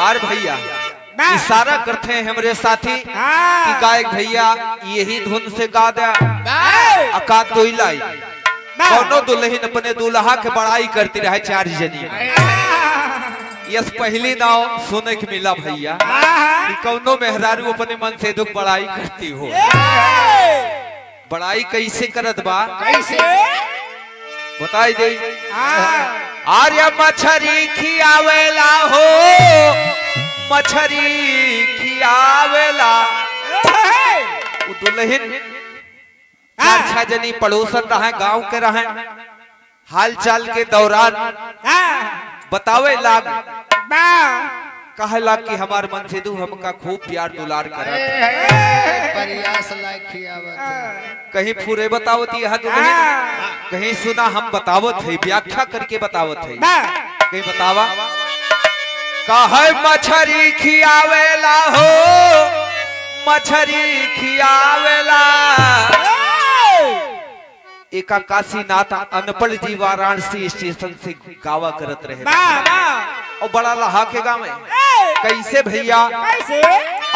कार भैया इशारा करते हैं हमारे साथी कि गायक भैया यही धुन से गा दे अका तो लाई कौनो दुल्हन अपने दूल्हा के बड़ाई करती रहे चार जनी यस पहली नाव सुने के मिला भैया कि कौनो मेहरारू अपने मन से दुख बड़ाई करती हो। बड़ाई कैसे करत बा कैसे बताई दे। आर्य मछरी खियावेला हो मछरी खियावेला दुल्हन अच्छा जनी पड़ोसन रहे गांव के रहे हाल चाल के दौरान बतावे लाग कहला कि हमार मन से दू हमका खूब प्यार दुलार करा कहीं फुरे बतावत यह दुल्हन कहीं सुना हम बतावत है व्याख्या करके बतावत है कहीं बतावा कहे मछरी खियावेला हो मछरी खियावेला एका काशीनाथ अनपढ़ जी वाराणसी स्टेशन से गावा करत रहे और बड़ा लहा के गाँव में कैसे भैया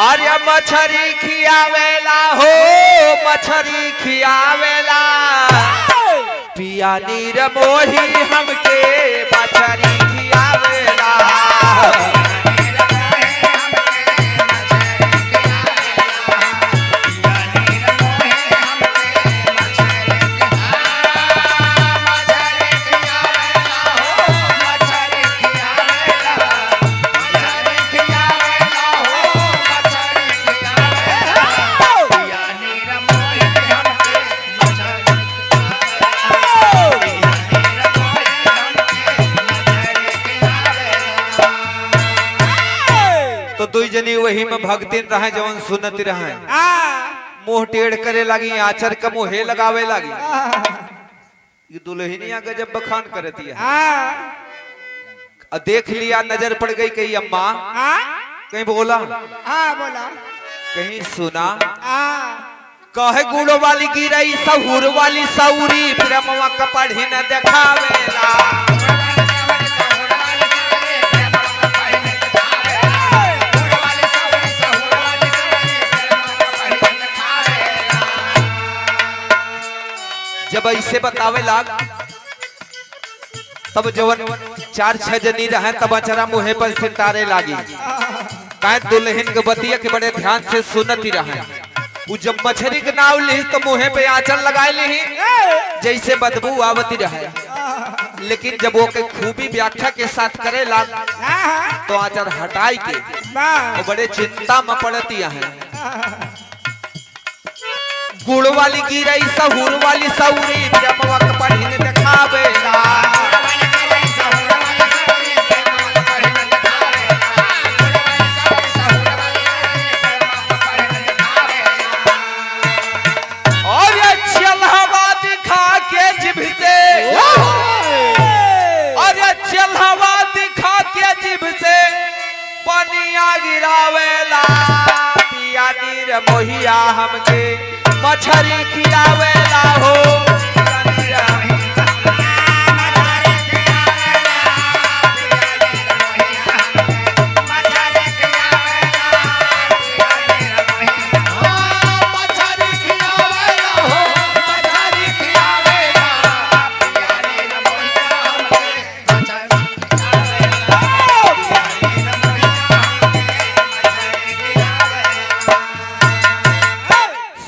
आर्य मछरी खियावेला हो मछरी खियावेला पिया नीर मोही हमके मछरी खियावेला दुई जनी वही में भक्तिन रहे जवन सुनती रहे मुंह टेढ़ करे लगी आचर का मुहे लगावे लगी ये दुल्हनिया गजब बखान करती है। देख लिया नजर पड़ गई कहीं अम्मा कहीं बोला कहीं सुना कहे गुड़ो वाली गिरई सहूर वाली सौरी प्रेमवा कपड़ी न देखावेला जब ऐसे बतावे लाग तब जवन चार छह जनी रहे तब अचरा मुहे पर सितारे लागी काहे दुल्हन के बतिया के बड़े ध्यान से सुनती रहे। वो जब मछरी के नाव ली तो मुहे पे आंचल लगाए ली जैसे बदबू आवती रहे लेकिन जब वो के खूबी व्याख्या के साथ करे लाग तो आंचल हटाई के वो बड़े चिंता में पड़ती है। गुड़ वाली गिरई सहूर वाली सौरी प्रेमवा कपड़ी न देखावेला और ये चलहवा दिखा के जिभ से और ये चलहवा दिखा के जिभ से पनिया गिरावेला पिया नीर मोहिया हमके मछरी खियावेला हो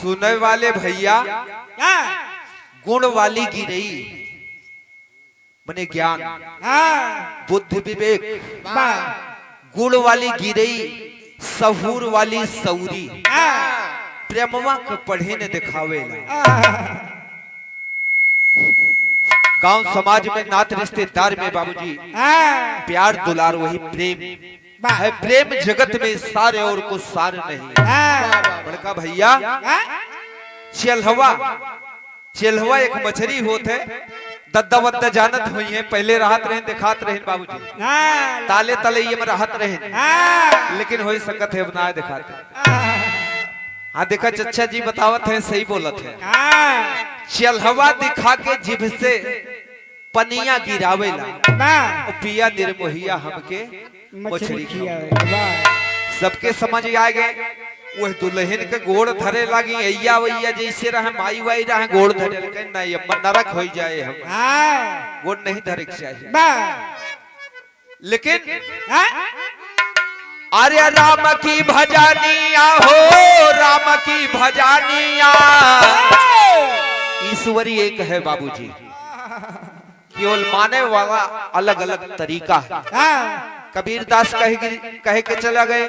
सुनने वाले भैया गुण वाली गिरई मने ज्ञान बुद्धि विवेक गुण वाली गिरई सहूर वाली सौरी प्रेमवा के पढ़े ने दिखावेला। गांव समाज में नात रिश्तेदार में बाबूजी प्यार दुलार वही प्रेम है। प्रेम जगत में सारे और कुछ सार नहीं। बड़का भैया चेल्हवा एक मछली होते दद्दा वद्दा जानत हुई है पहले राहत रहे दिखात रहे बाबूजी ताले तले ये में राहत रहे लेकिन हो सकत है बनाए दिखाते। हाँ देखा चचा जी बतावत है सही बोलत है। चेल्हवा दिखा के जिभ से पनिया गिरावेला वाह पिया निर्मोहिया हमके मछली मछली खियावे वाह सबके समझ आ गए। वह दुल्हन के गोड़ धरे लगी अय्या वैया जैसे रहे माई वाई रहे गोड़ धरे लगे नहीं अम्मा नरक हो जाए हम हाँ गोड़ नहीं धरे के चाहिए। वाह लेकिन हाँ अरे राम की भजनिया हो राम की भजनिया ईश्वरी एक है बाबूजी केवल माने वाला अलग अलग तरीका है। हाँ कबीर दास कहे के चला गए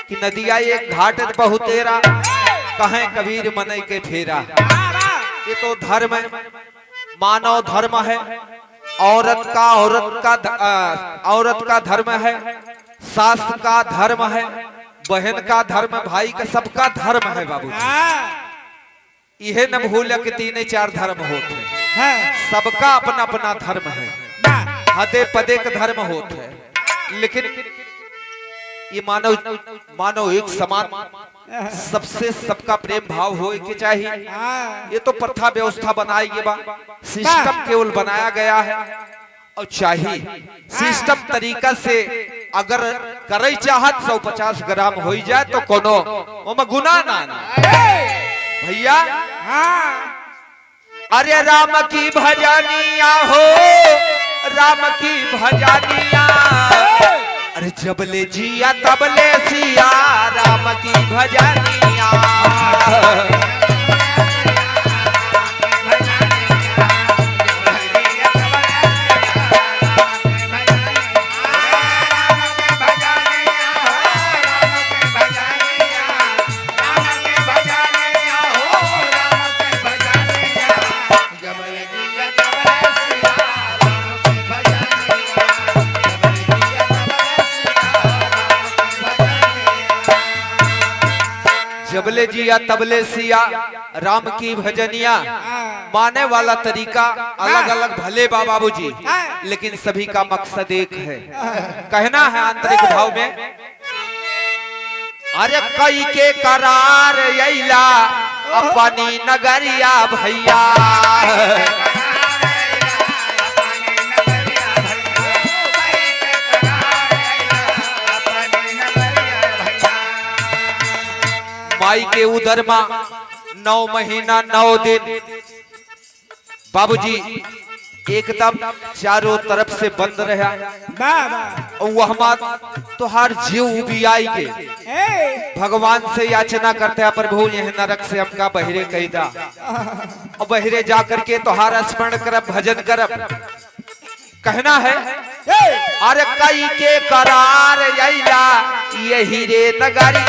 कि नदिया एक घाट बहुतेरा कहे कबीर मनई के फेरा। ये तो धर्म है मानव धर्म है औरत का धर्म है सास का धर्म है बहन का धर्म भाई का सबका धर्म है बाबू यह न भूल कि 3-4 धर्म होते हैं सबका अपना अपना धर्म है हदे पदे का धर्म होता है। लेकिन ये मानव एक समान सबसे सबका प्रेम भाव हो के चाहिए। ये तो प्रथा व्यवस्था बनाई गई बा सिस्टम केवल बनाया गया है और चाहिए सिस्टम तरीका से अगर करे चाहत 150 ग्राम हो जाए तो कोनो ओमा गुनाह ना भैया। अरे राम की भजनिया हो राम की भजनिया अरे जबले जिया तबले सिया राम की भजनिया जबले जिया तबले सिया राम की भजनिया माने वाला तरीका अलग अलग भले बाबूजी लेकिन सभी का मकसद एक है कहना है आंतरिक भाव में। अरे कई के करार यैला अपनी नगरिया भैया माई के उदर मां 9 महीना 9 दिन बाबूजी एकदम चारों तरफ से बंद रहा और वह तोहार जीव उबियाई के भगवान से याचना करते हैं प्रभु यह नरक से हमका बहिरे कैदा और बहिरे जाकर के तोहार स्मरण करब भजन करब कहना है। अरे कई के करार यैला यही रे नगरिया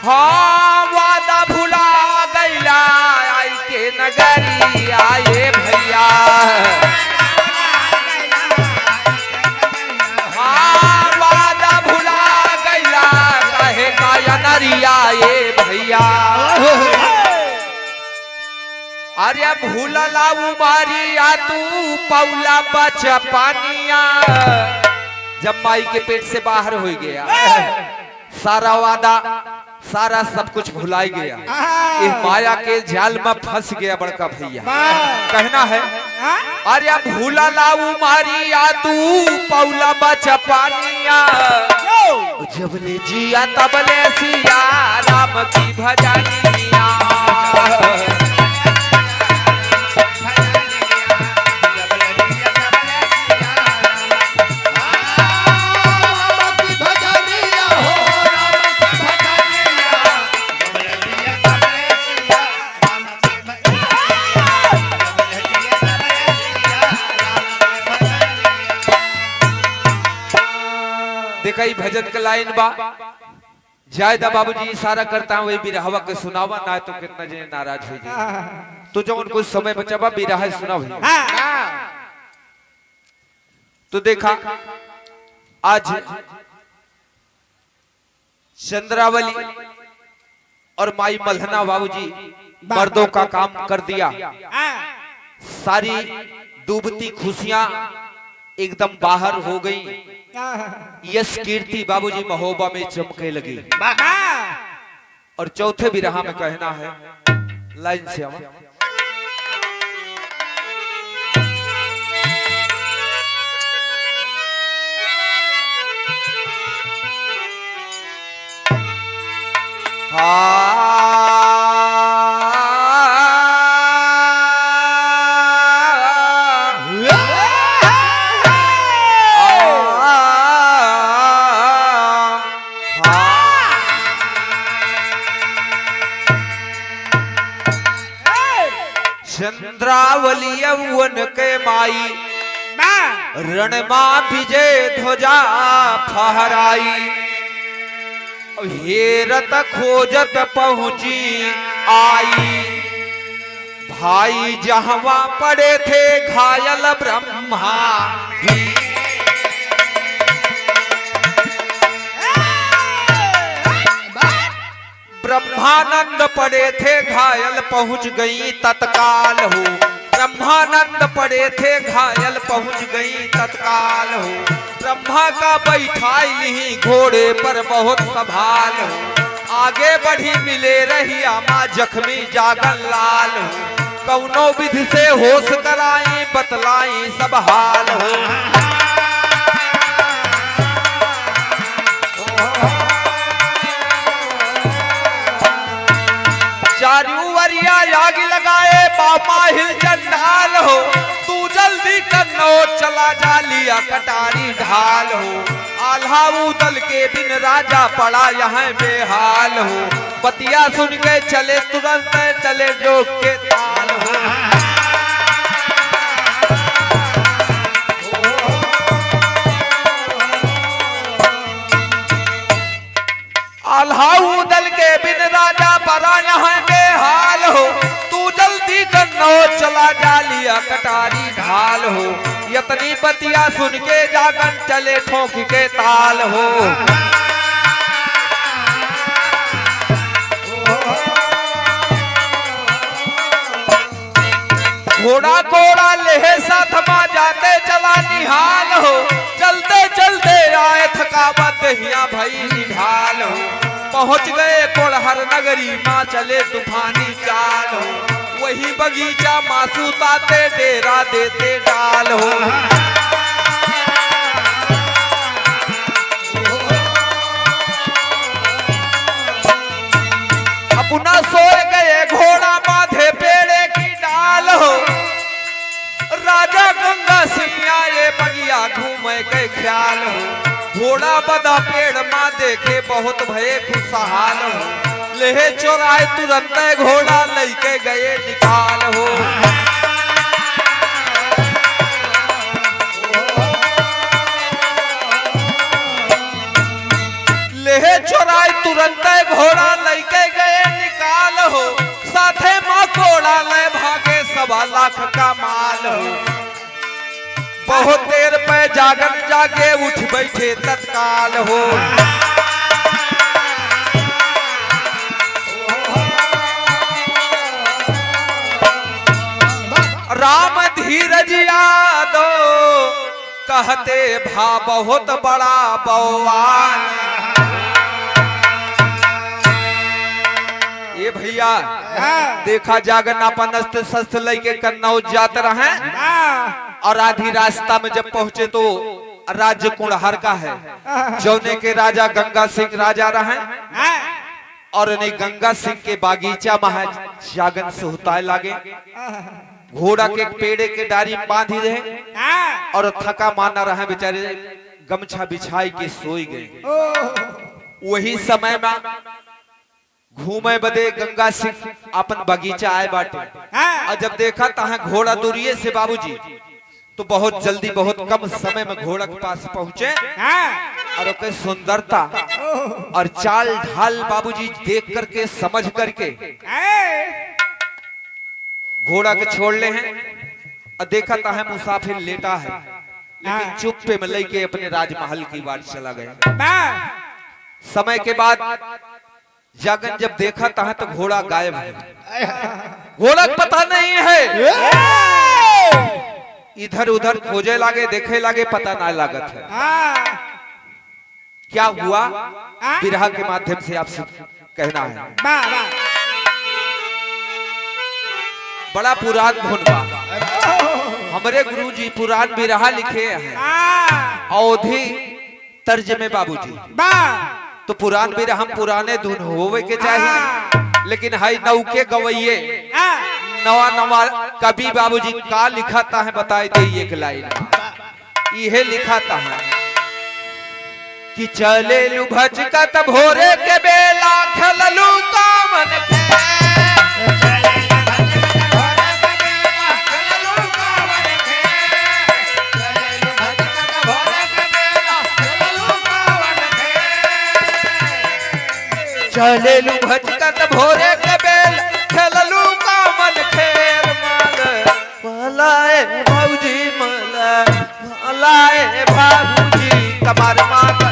हाँ वादा भुला गैला आई के नगरिया ये भैया हाँ वादा भुला गैला कहे काया नरिया ये भैया अरे भूलला उमारिया तू पौला बचा पानिया जब माई के पेट से बाहर हो गया सारा वादा सारा सब कुछ भुलाई गया इस माया के जाल में फंस गया बड़का भैया कहना है। अरे भूलला उमारिया तू पौला बचा पानिया जबले जिया तबले सिया राम की भजनिया देखा भजन का लाइन बा जायदा बाबूजी इशारा करता हूँ बिरहवा के सुनावा ना तो कितना जे नाराज हो जाए तो जो उनको समय बचा बा बिरहा सुना भैया। तो देखा आज चंद्रावली और माई मल्हना बाबूजी मर्दों का काम कर दिया सारी डूबती खुशियां एकदम बाहर हो गई यश कीर्ति बाबूजी महोबा में चमके लगी। और चौथे बिरहा में कहना है, लाइन से आवा। चंद्रावली यौवन के माई रणमा विजय ध्वजा फहराई। हेरत खोजत पहुंची आई, भाई जहवा पड़े थे घायल ब्रह्मा भी। ब्रह्मानंद पड़े थे घायल पहुंच गई तत्काल हो। ब्रह्मानंद पड़े थे घायल पहुंच गई तत्काल हो। ब्रह्मा का बैठाई ही घोड़े पर बहुत संभाल हो। आगे बढ़ी मिले रही आमा जख्मी जागन लाल हो। कौनो विधि से होश कराई बतलाई सब हाल हो। चारूवरिया आग लगाए बाबा हिल चंडाल हो। तू जल्दी करनो चला जा लिया कटारी ढाल हो। आल्हा उदल के बिन राजा पड़ा यहाँ बेहाल हो। बतिया सुन के चले तुरंत चले जोग के ताल हो। आल्हा उदल के बिन राजा पड़ा यहाँ बेहाल हो। तू जल्दी करनो चला जा लिया कटारी ढाल हो। यतनी बतिया सुन के जागन चले ठोक के ताल हो। घोड़ा घोड़ा लेहे साथ मा जाते चला निहाल हो। चलते चलते आए थकावत दहिया भई निढाल हो। पहुंच गए कोड़हर नगरी माँ चले तूफानी चाल हो। वही बगीचा मासू ताते डेरा देते डाल हो। अपना सोए गए घोड़ा बांधे पेड़े की डाल हो। राजा गंगा सिंह आए बगिया घूमे के ख्याल हो। घोड़ा बदा पेड़ माँ देखे बहुत भये खुशहाल हो। लेहे चोराए तुरंत घोड़ा लेके गए निकाल हो। लेहे चोराए तुरंत घोड़ा लेके गए निकाल हो। साथे माँ घोड़ा ले भागे 1.25 लाख का माल हो। बहुत देर पे जागन जागे उठ बैठे तत्काल हो। राम धीरज यादो कहते भा बहुत बड़ा बवाल। ये भैया देखा जागन अपन अस्त्र शस्त्र लेके कन्नौज जाते रहे। और आधी रास्ता में जब पहुंचे तो राज्य कुड़हर का है, जौने के राजा गंगा सिंह राजा रहे। और नहीं गंगा सिंह के बागीचा में जागन सुहताए लागे। घोड़ा के पेड़े के डारी बांधी रहे और थका माना रहे बेचारे गमछा बिछाई के सोई गए। वही समय में घूमे बदे गंगा सिंह अपन बगीचा आए बाटे। और जब देखा तहाँ घोड़ा दूरिये से बाबूजी तो बहुत जल्दी बहुत कम समय में घोड़ा के पास पहुंचे। और उसकी सुंदरता और चाल ढाल बाबूजी देख करके समझ करके घोड़ा के छोड़ ले हैं। और देखा तहाँ मुसाफिर लेटा है, लेकिन चुप्पे में लेके अपने राजमहल की बात चला गया। समय के बाद जागन जब देखा तहाँ तो घोड़ा गायब है। घोड़ा पता नहीं है इधर उधर खोजे लागे, देखे लागे, पता ना लागत है हाँ क्या हुआ। हाँ? बिरहा के माध्यम से आपसे कहना है। वाह वाह बड़ा पुरान धुन बा। हमारे गुरुजी पुरान बिरहा लिखे हैं हाँ अवधि तर्ज में बाबूजी। वाह तो पुरान बिरहा हम पुराने धुन होवे के चाहिए, लेकिन हाई नौके गवैये हाँ नवा नवा कवि बाबूजी का लिखाता है बताई दे एक लाइन। यह लिखाता है कि चले लू भजकत भोरे के बेला खललू कामन के। चले लू भजकत भोरे के बेल खेललू कामन खेल मलाए भाऊजी मलाए भाऊजी कमर माता।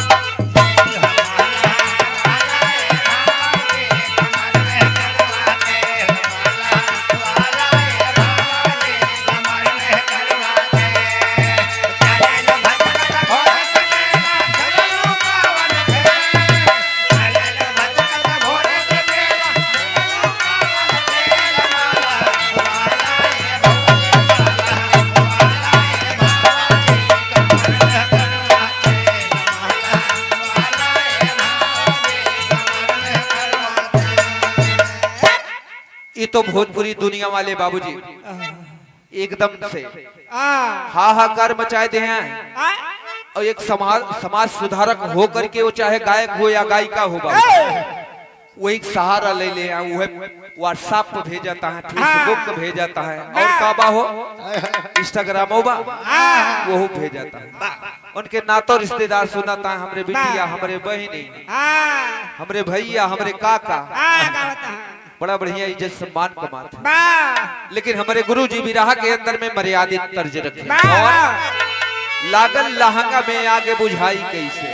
ये तो भोजपुरी दुनिया वाले बाबूजी एकदम से हाहाकार मचाए दे हैं। और एक समाज सुधारक हो करके वो चाहे गायक हो या गायिका हो बाबू, वो एक सहारा ले ले वो व्हाट्सएप पे भेज जाता है, फेसबुक पे भेज जाता है, और काबा हो इंस्टाग्राम हो बा वो भेज जाता है। उनके नातो रिश्तेदार सुनाता है, हमरे बिटिया, हमरे बहनी, हमरे भैया, हमरे काका, बड़ा बढ़िया इज्जत सम्मान कमाते हैं। लेकिन हमारे गुरु जी बिरहा के अंदर में मर्यादित तर्ज रखे और लागल लहंगा में आगे बुझाई कैसे।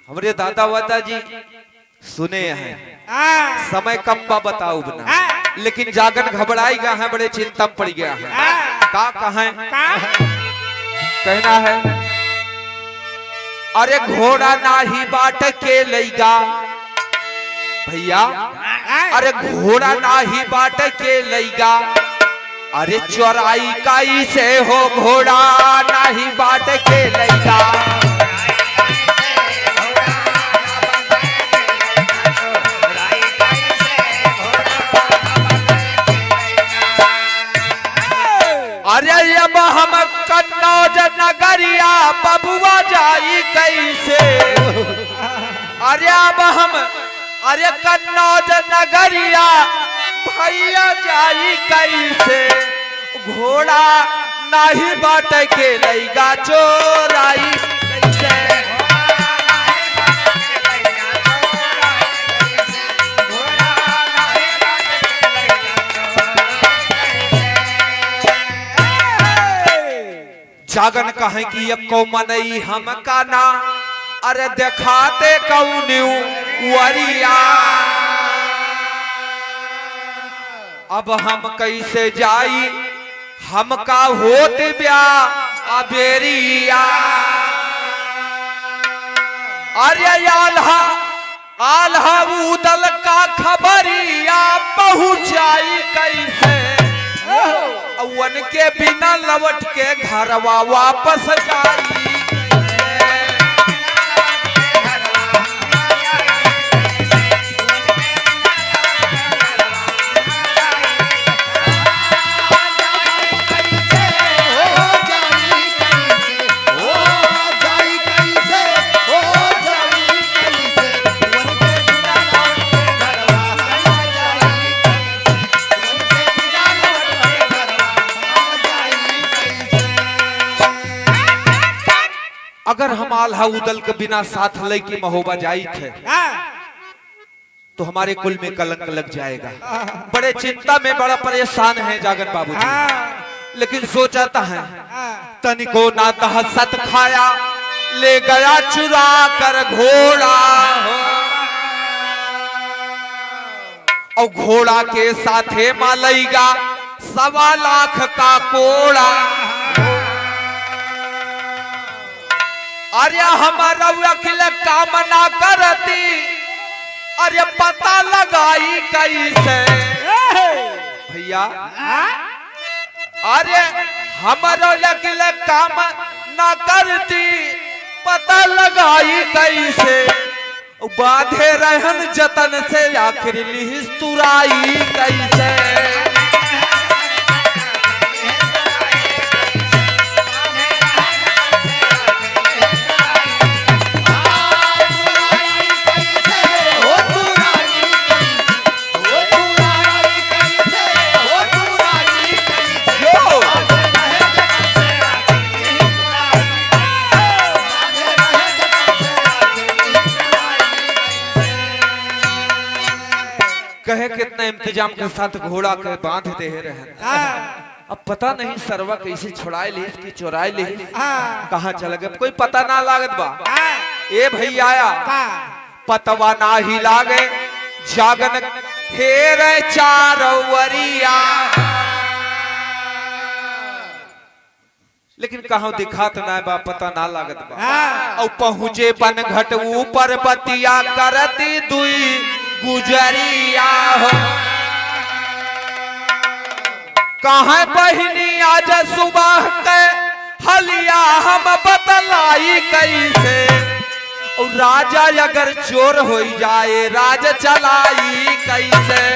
हमारे दादा वादा जी सुने हैं, समय कम बा बताओ बना, लेकिन जागन घबराई गया है, बड़े चिंता पड़ गया है। का कहें कहना है, अरे घोड़ा नाही बाट के लईगा भैया, अरे घोड़ा नाही बाट के लईगा, अरे चौराई काई से हो घोड़ा नाही बाट के लईगा। अरे अब हम कन्नौज नगरिया बबुआ जाई कैसे। अरे अब हम अरे कन्नौज नगरिया भैया जाई कैसे, घोड़ा नाही बाट के लईगा चोराई कैसे। जागन कहे कि ये कौमनई हम का ना, अरे देखाते कौन वरिया, अब हम कैसे जाई हमका होत ब्या अबेरिया। अरे आल्हा आल्हा उदल का खबरिया पहुंचाई कैसे, वन के बिना लौट के घरवा वापस जाई। अगर हम आल्हा उदल के बिना साथ लेके महोबा जाई थे तो हमारे कुल में कलंक लग जाएगा। बड़े चिंता में, बड़ा परेशान है जागन बाबू जी। लेकिन सोचाता है तनिको ना दहशत खाया, ले गया चुरा कर घोड़ा, और घोड़ा के साथे मालैगा 1.25 लाख का कोड़ा। अरे हमारा वकील काम ना करती, अरे पता लगाई कैसे भैया। अरे हमारा वकील काम ना करती, पता लगाई कैसे। बांधे रहन जतन से आखिर लिहिस तुराई कैसे। कहे कितना इंतजाम के साथ घोड़ा के बांध दे रहे। अब पता नहीं सरवा कैसे छुड़ाए ली कि चुराए ली, कहाँ चल गए कोई पता ना लागत बा। ए भैया पतवा ना ही लागे, जागन हेर चारवरिया, लेकिन कहाँ दिखात ना बा, पता ना लागत बा। और पहुँचे बन घट ऊपर बतिया करती दुई गुजरिया हो। कहाँ बहिनी आज सुबह के हलिया हम बतलाई कैसे। और राजा अगर चोर हो जाए राज चलाई कैसे।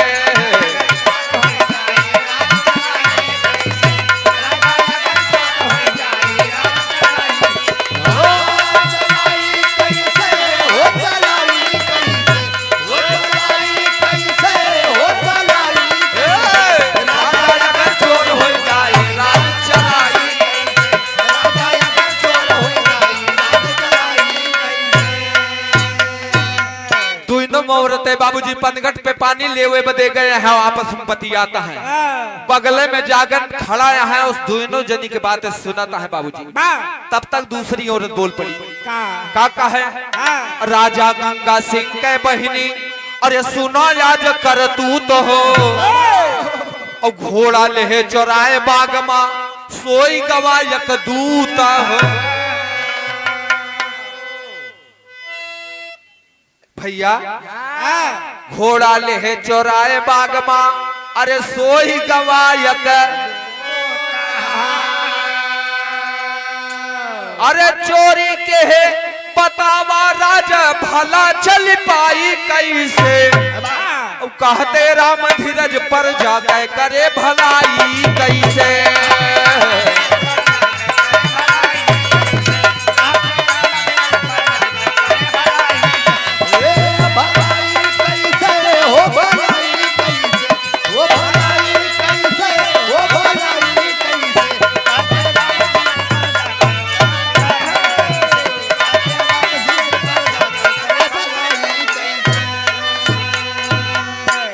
औरतें बाबूजी पनघट पे पानी लेवे बदे गए हैं, आपस में बतियाता है। बगले में जागन खड़ा है, उस दोनों जनी की बातें सुनाता है बाबूजी। तब तक दूसरी औरत बोल पड़ी, का है राजा गंगा सिंह के बहिनी, अरे सुनो आज कर तू तो हो। और घोड़ा ले चौराए बागमा, सोई गवायक दूत हो। भैया घोड़ा ले चौराए बागमा, अरे सोई गवायक, अरे चोरी के है बतावा राजा भला चल पाई कैसे। कहते राम धीरज पर जाके करे भलाई कैसे।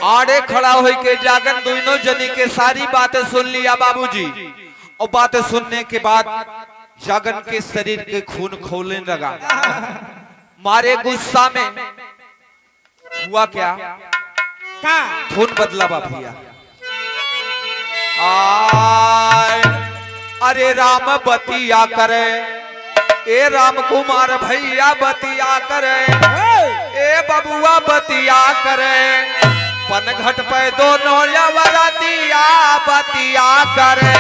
आड़े खड़ा हो के जागन दोनों जनी के सारी बातें सुन लिया बाबूजी। और बातें सुनने के बाद जागन के शरीर के खून खौलने लगा। मारे गुस्सा में हुआ क्या, खून बदला भैया। अरे राम बतिया करे, ए राम कुमार भैया बतिया करे, ए बबुआ बतिया करे। पनघट पे दोनों यवरतिया बतिया करे।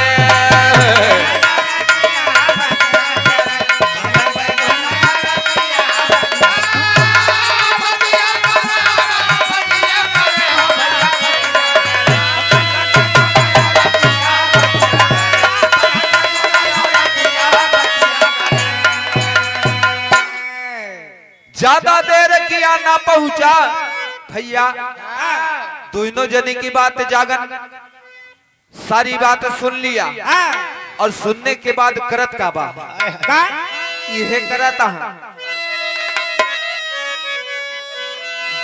ज्यादा देर किया ना पहुंचा भैया। दोनों जने की बात जागन सारी बात सुन लिया। और सुनने के बाद करत का बा यह करता है।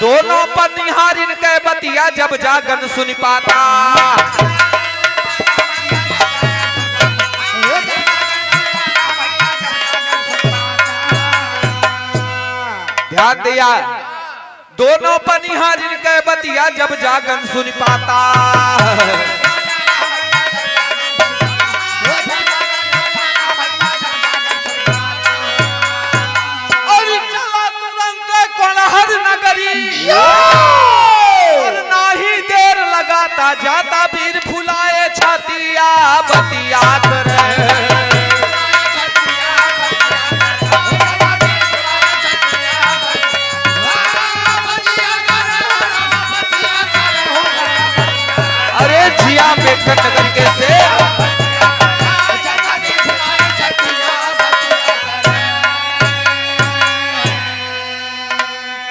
दोनों पर निहारिन के बतिया जब जागन सुन पाता। ध्यान दिया, दोनों पनिहारिन के बतिया जब जागन सुन पाता। लगाता जाता वीर फुलाए छातिया बतिया करे। अरे जिया मेघन नगर के से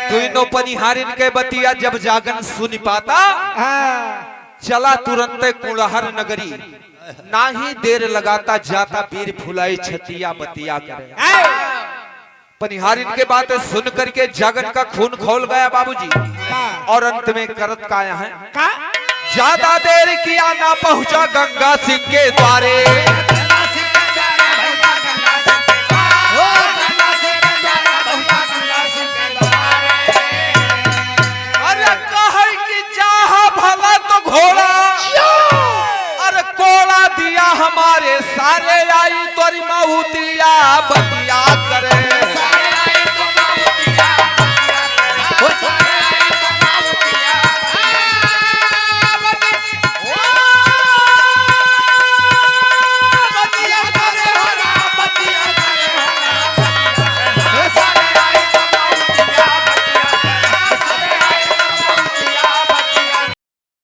तीनों पनिहारिन के बतिया जब जागन सुन पाता चला तुरंत कुलहर नगरी ना ही देर लगाता जाता वीर फुलाई छतिया बतिया करे। पनिहारिन के बात सुन करके जागन का खून खोल गया बाबूजी और अंत में करत का है ज्यादा देर किया ना पहुंचा गंगा सिंह के द्वारे। अरे कहे कि चाह भला तो घोड़ा अरे कोड़ा दिया हमारे सारे आई तोरी मऊतिया बतिया करे।